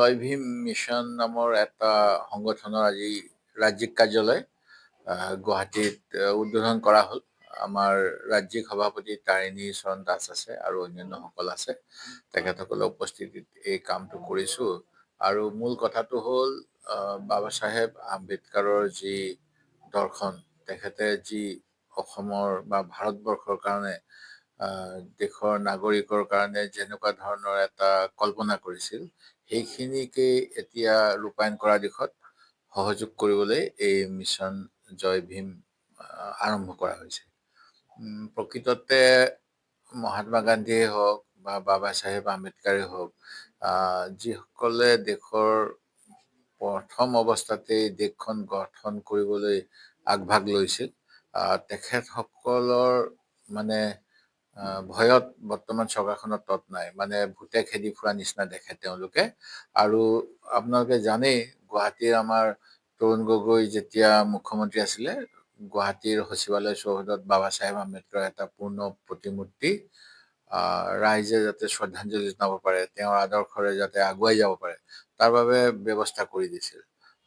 জয় ভীম mission নামৰ এটা সংগঠনৰ আজি ৰাজ্যিক কাৰ্যালয় গুৱাহাটীত উদ্বোধন কৰা হ'ল। আমাৰ ৰাজ্যিক সভাপতি তাৰিণী চৰণ দাস আছে আৰু অন্যান্যসকল আছে। তেখেতসকলৰ উপস্থিতিত এই কামটো কৰিছোঁ। আৰু মূল কথাটো হ'ল বাবা চাহেব আম্বেদকাৰৰ যি দৰ্শন, তেখেতে যি অসমৰ বা ভাৰতবৰ্ষৰ কাৰণে দেশৰ নাগৰিকৰ কাৰণে যেনেকুৱা ধৰণৰ এটা কল্পনা কৰিছিল, সেইখিনিকেই এতিয়া ৰূপায়ণ কৰা দিশত সহযোগ কৰিবলৈ এই মিছন জয় ভীম আৰম্ভ কৰা হৈছে। প্ৰকৃততে মহাত্মা গান্ধীয়ে হওক বা বাবা চাহেব আম্বেদকাৰেই হওক, যিসকলে দেশৰ প্ৰথম অৱস্থাতেই দেশখন গঠন কৰিবলৈ আগভাগ লৈছিল, তেখেতসকলৰ মানে ভয়ত বৰ্তমান চৰকাৰখনৰ তত নাই, মানে ভূতে খেদি ফুৰা নিচিনা দেখে তেওঁলোকে। আৰু আপোনালোকে জানেই, গুৱাহাটীৰ আমাৰ তৰুণ গগৈ যেতিয়া মুখ্যমন্ত্ৰী আছিলে, গুৱাহাটীৰ সচিবালয় চৌহদত বাবা চাহেব আম্বেদকাৰৰ এটা পূৰ্ণ প্ৰতিমূৰ্তি ৰাইজে যাতে শ্ৰদ্ধাঞ্জলি জনাব পাৰে, তেওঁৰ আদৰ্শৰে যাতে আগুৱাই যাব পাৰে, তাৰ বাবে ব্যৱস্থা কৰি দিছিল।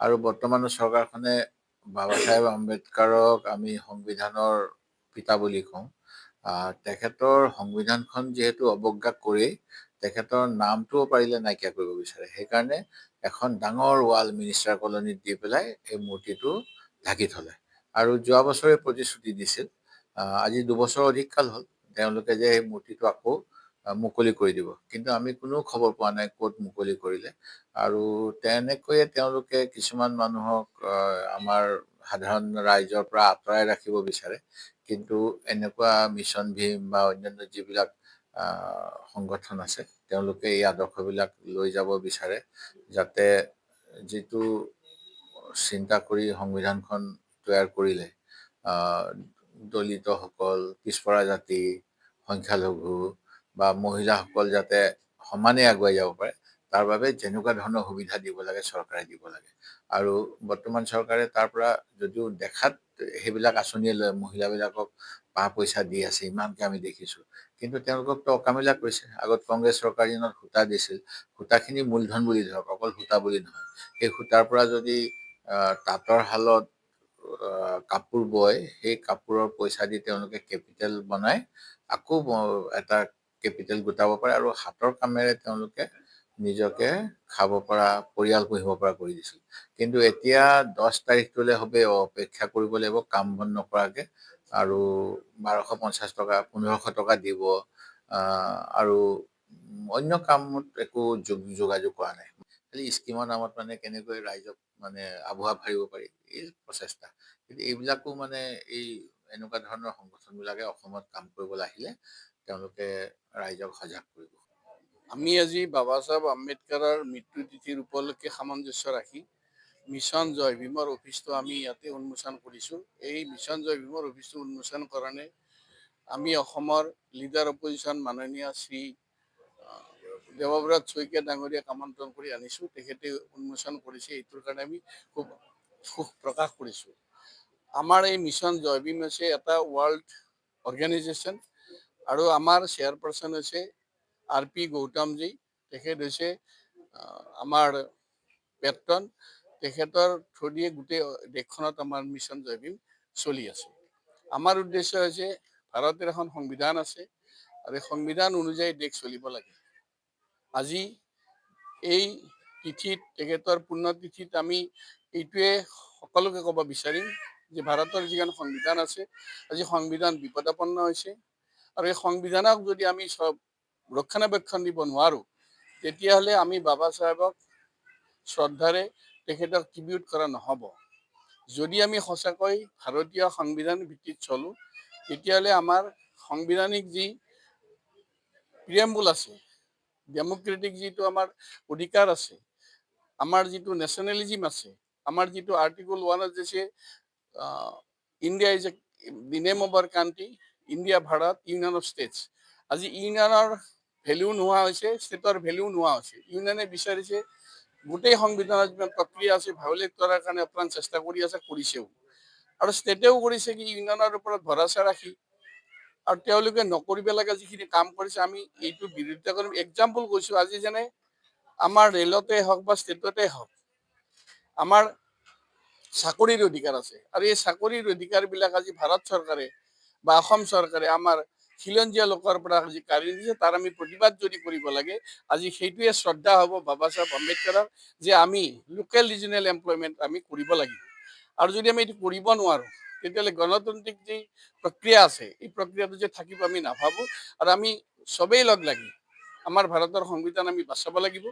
আৰু বৰ্তমানৰ চৰকাৰখনে বাবা চাহেব আম্বেদকাৰক আমি সংবিধানৰ পিতা বুলি কওঁ। তেখেতৰ সংবিধানখন যিহেতু অৱজ্ঞা কৰি তেখেতৰ নামটোও পাৰিলে নাইকিয়া কৰিব বিচাৰে, সেইকাৰণে এখন ডাঙৰ ৱাল মিনিষ্টাৰ কলনীত দি পেলাই এই মূৰ্তিটো ঢাকি থলে। আৰু যোৱা বছৰে প্ৰতিশ্ৰুতি দিছিল, আজি 2 বছৰ অধিক কাল হ'ল, তেওঁলোকে যে এই মূৰ্তিটো আকৌ মুকলি কৰি দিব, কিন্তু আমি কোনো খবৰ পোৱা নাই ক'ত মুকলি কৰিলে। আৰু তেনেকৈয়ে তেওঁলোকে কিছুমান মানুহক আমাৰ সাধাৰণ ৰাইজৰ পৰা আঁতৰাই ৰাখিব বিচাৰে। কিন্তু এনেকুৱা মিছন ভীম বা অন্যান্য যিবিলাক সংগঠন আছে, তেওঁলোকে এই আদৰ্শবিলাক লৈ যাব বিচাৰে, যাতে যিটো চিন্তা কৰি সংবিধানখন তৈয়াৰ কৰিলে, দলিতসকল, পিছপৰা জাতি, সংখ্যালঘু বা মহিলাসকল যাতে সমানে আগুৱাই যাব পাৰে, তাৰ বাবে যেনেকুৱা ধৰণৰ সুবিধা দিব লাগে চৰকাৰে দিব লাগে। আৰু বৰ্তমান চৰকাৰে তাৰ পৰা যদিও দেখাত সেইবিলাক আঁচনিয়ে লয়, মহিলাবিলাকক পইচা দি আছে, ইমানকে আমি দেখিছোঁ, কিন্তু তেওঁলোককতো অকামিলা কৰিছে। আগত কংগ্ৰেছ চৰকাৰ দিনত সূতা দিছিল, সূতাখিনি মূলধন বুলি ধৰক, অকল সূতা বুলি নহয়। সেই সূতাৰ পৰা যদি তাঁতৰ শালত কাপোৰ বয়, সেই কাপোৰৰ পইচা দি তেওঁলোকে কেপিটেল বনাই আকৌ এটা কেপিটেল গোটাব পাৰে, আৰু হাতৰ কামেৰে তেওঁলোকে নিজকে খাব পৰা, পৰিয়াল পুহিব পৰা কৰি দিছিল। কিন্তু এতিয়া 10 তাৰিখটোলৈ হবে অপেক্ষা কৰিব লাগিব, কাম বন নকৰাকে, আৰু 1250 টকা, 1500 টকা দিব, আৰু অন্য কামত একো যোগাযোগ কৰা নাই। খালি স্কিমৰ নামত মানে কেনেকৈ ৰাইজক মানে আবহাওয়া ভাবিব পাৰি, এই প্ৰচেষ্টা। কিন্তু এইবিলাকো মানে এই এনেকুৱা ধৰণৰ সংগঠনবিলাকে অসমত কাম কৰিবলৈ আহিলে তেওঁলোকে ৰাইজক সজাগ কৰিব। আমি আজি বাবা চাহেব আম্বেদকাৰৰ মৃত্যু তিথিৰ উপলক্ষে সামঞ্জস্য ৰাখি মিছন জয় ভীমৰ অফিচটো আমি ইয়াতে উন্মোচন কৰিছোঁ। এই মিছন জয় ভীমৰ অফিচটো উন্মোচন কাৰণে আমি অসমৰ লিডাৰ অপজিশ্যন মাননীয় শ্ৰী দেৱব্ৰত শইকীয়া ডাঙৰীয়াক আমন্ত্ৰণ কৰি আনিছোঁ। তেখেতে উন্মোচন কৰিছে, এইটোৰ কাৰণে আমি খুব সুখ প্ৰকাশ কৰিছোঁ। আমাৰ এই মিছন জয় ভীম হৈছে এটা ৱৰ্ল্ড অৰ্গেনাইজেশ্যন, আৰু আমাৰ চেয়াৰপাৰ্চন হৈছে RP গৌতমজী। তেখেত হৈছে আমাৰ পেট্ৰন। তেখেতৰ থ্ৰু দিয়ে গোটেই দেশখনত আমাৰ মিছন জয় ভীম চলি আছে। আমাৰ উদ্দেশ্য হৈছে, ভাৰতৰ এখন সংবিধান আছে, আৰু এই সংবিধান অনুযায়ী দেশ চলিব লাগে। আজি এই তিথিত, তেখেতৰ পুণ্যতিথিত আমি এইটোৱে সকলোকে ক'ব বিচাৰিম যে ভাৰতৰ যিখন সংবিধান আছে, আজি সংবিধান বিপদাপন্ন হৈছে, আৰু এই সংবিধানক যদি আমি সব ৰক্ষণাবেক্ষণ দিব নোৱাৰোঁ, তেতিয়াহ'লে আমি বাবা চাহেবক শ্ৰদ্ধাৰে তেখেতক ট্ৰিবিউট কৰা নহ'ব। যদি আমি সঁচাকৈ ভাৰতীয় সংবিধান ভিত্তিত চলোঁ, তেতিয়াহ'লে আমাৰ সাংবিধানিক যি প্ৰিএম্বুল আছে, ডেমক্ৰেটিক যিটো আমাৰ অধিকাৰ আছে, আমাৰ যিটো নেশ্যনেলিজিম আছে, আমাৰ যিটো আৰ্টিকল 1 দিছে, India is the name of our country, India Bharat union of states. আজি ইউনিয়নৰ ভেলিউ নোহোৱা হৈছে, ষ্টেটৰ ভেলিউ নোহোৱা হৈছে। ইউনিয়নে বিচাৰিছে গোটেই সংবিধানৰ যিমান প্ৰক্ৰিয়া আছে ভায়োলেট কৰাৰ কাৰণে অপ্ৰাণ চেষ্টা কৰি আছে, কৰিছেও। আৰু ষ্টেটেও কৰিছে কি ইউনিয়নৰ ওপৰত ভৰসা ৰাখি, আৰু তেওঁলোকে নকৰিব লগা যিখিনি কাম কৰিছে আমি এইটো বিৰোধিতা কৰিম। এক্সাম্পল কৈছোঁ, আজি যেনে আমাৰ ৰেলতে হওক বা ষ্টেটতে হওক আমাৰ চাকৰিৰ অধিকাৰ আছে আৰু এই চাকৰিৰ অধিকাৰবিলাক আজি ভাৰত চৰকাৰে বা অসম চৰকাৰে আমাৰ খিলঞ্জীয়া লোকৰ পৰা আজি কাঢ়ি দিছে। তাৰ আমি প্ৰতিবাদ যদি কৰিব লাগে, আজি সেইটোৱে শ্ৰদ্ধা হ'ব বাবা চাহেব আম্বেদকাৰৰ, যে আমি লোকেল ৰিজনেল এমপ্লয়মেণ্ট আমি কৰিব লাগিব। আৰু যদি আমি এইটো কৰিব নোৱাৰোঁ, তেতিয়াহ'লে গণতান্ত্ৰিক যি প্ৰক্ৰিয়া আছে এই প্ৰক্ৰিয়াটো যে থাকিব আমি নাভাবোঁ। আৰু আমি চবেই লগ লাগি আমাৰ ভাৰতৰ সংবিধান আমি বাচাব লাগিব।